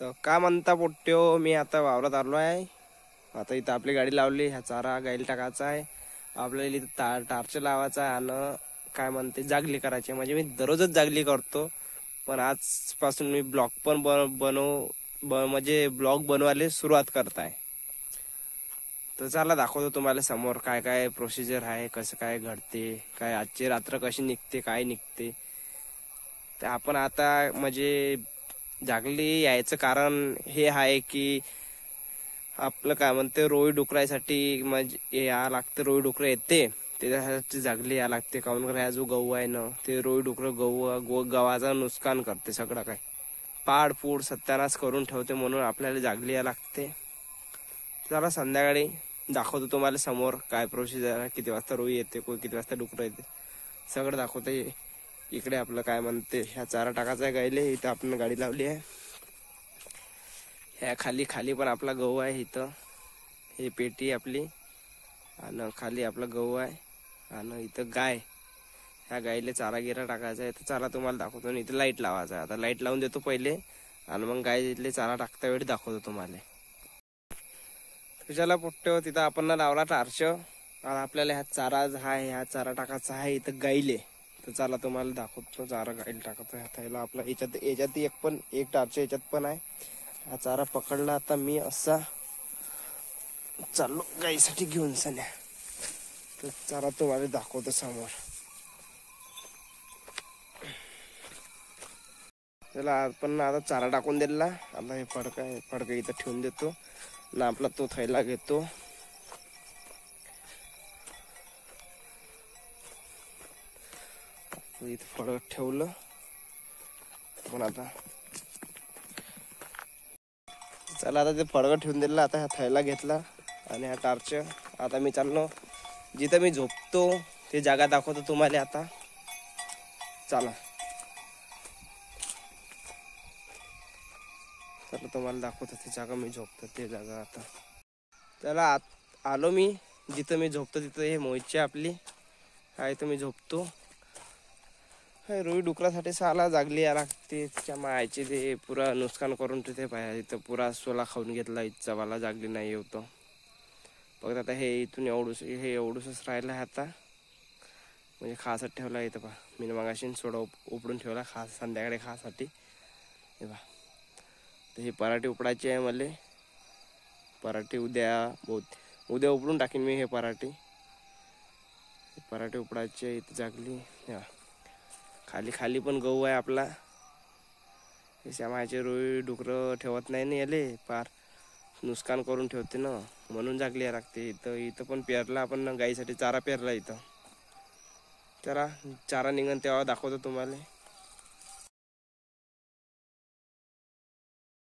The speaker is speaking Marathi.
तर का म्हणता पोट्ट्यो, मी आता वावरात आलो आहे. आता इथं आपली गाडी लावली, ह्या चारा गाईला टाकायचा आहे. आपल्याला इथं टार्च लावायचा आहे आणि काय म्हणते जागली करायची. म्हणजे मी दररोजच जागली करतो, पण आजपासून मी ब्लॉग पण म्हणजे ब्लॉग बनवायला सुरुवात करत आहे. तर चला दाखवतो तुम्हाला समोर काय काय प्रोसिजर आहे, कसं काय घडते, काय आजची रात्र कशी निघते, काय निघते. तर आपण आता म्हणजे जागली यायचं कारण हे आहे की आपलं काय म्हणते रोई डुकरायसाठी म्हणजे या लागतं. रोई डुकर येते त्याच्यासाठी जागली या लागते. काऊन का जो गहू आहे ना, ते रोई डुकर गव्हाचं नुकसान करते. सगळं काय पाडपूड सत्यानाश करून ठेवते, म्हणून आपल्याला जागली या लागते. चला संध्याकाळी दाखवतो तुम्हाला समोर काय प्रोसिजर आहे, किती वाजता रोई येते, किती वाजता डुकर येते, सगळं दाखवते. इकडे आपलं काय म्हणते ह्या चारा टाकायचा आहे गायले. इथं आपण गाडी लावली आहे. ह्या खाली पण आपला गहू आहे. इथं हे पेटी आपली आणि खाली आपला गहू आहे आणि इथं गाय. ह्या गाईला चारा गिरा टाकायचा आहे. तर चारा तुम्हाला दाखवतो. आणि इथं लाईट लावायचा आहे. आता लाईट लावून देतो पहिले आणि मग गाय इथले चारा टाकता वेळी दाखवतो तुम्हाला. तुझ्याला पोट्ट्यो तिथं आपण लावला टार्च. आपल्याला ह्या चारा टाकायचा आहे इथं गाईले. तर चला तुम्हाला दाखवतो चारा गाईला टाकतो. ह्याला आपला याच्यात एक टार्च याच्यात पण आहे. हा चारा पकडला आता मी असा चाललो गाईसाठी घेऊन सन्या. तर चारा तुम्हाला दाखवतो समोर. चला आपण आता चारा टाकून दिला. आता हे फडका इथं ठेवून देतो ना. आपला तो थैला घेतो. इथं फडक ठेवलं पण आता चला आता ते फडकं ठेवून दिलं. आता हा थैला घेतला आणि हा टार्च. आता मी चाललो जिथं मी झोपतो ते जागा दाखवतो तुम्हाला. आता चला तुम्हाला दाखवतो ते जागा मी झोपतो ते जागा. आता चला आलो मी जिथं मी झोपतो तिथं. हे मोहितची आपली आहे, तर मी झोपतो. रोई डुकरासाठी साला जागली या लागते. तिच्या मायचे ते पुरा नुकसान करून ठेवते. पाहिजे इथं पुरा सोला खाऊन घेतला. इथचा वाला जागली नाही होतो. फक्त आता हे इथून एवढूसच राहिलं आहे आता. म्हणजे खासाठी ठेवला इथं पहा. मी मगाशी सोडा उपडून ठेवला खास संध्याकाळी खासाठी. हे पहा, तर हे पराठे उपडायचे आहे मला. पराठे उद्या उपडून टाकीन मी हे पराठे उपडायचे. इथं जागली खाली पण गहू आहे आपला. श्यामाचे रोई डुकरं ठेवत नाही ना, याले पार नुकसान करून ठेवते ना, म्हणून जागली या लागते. इथं पण पेरला आपण गाईसाठी चारा पेरला इथं. चला चारा निघन तेव्हा दाखवतो तुम्हाला.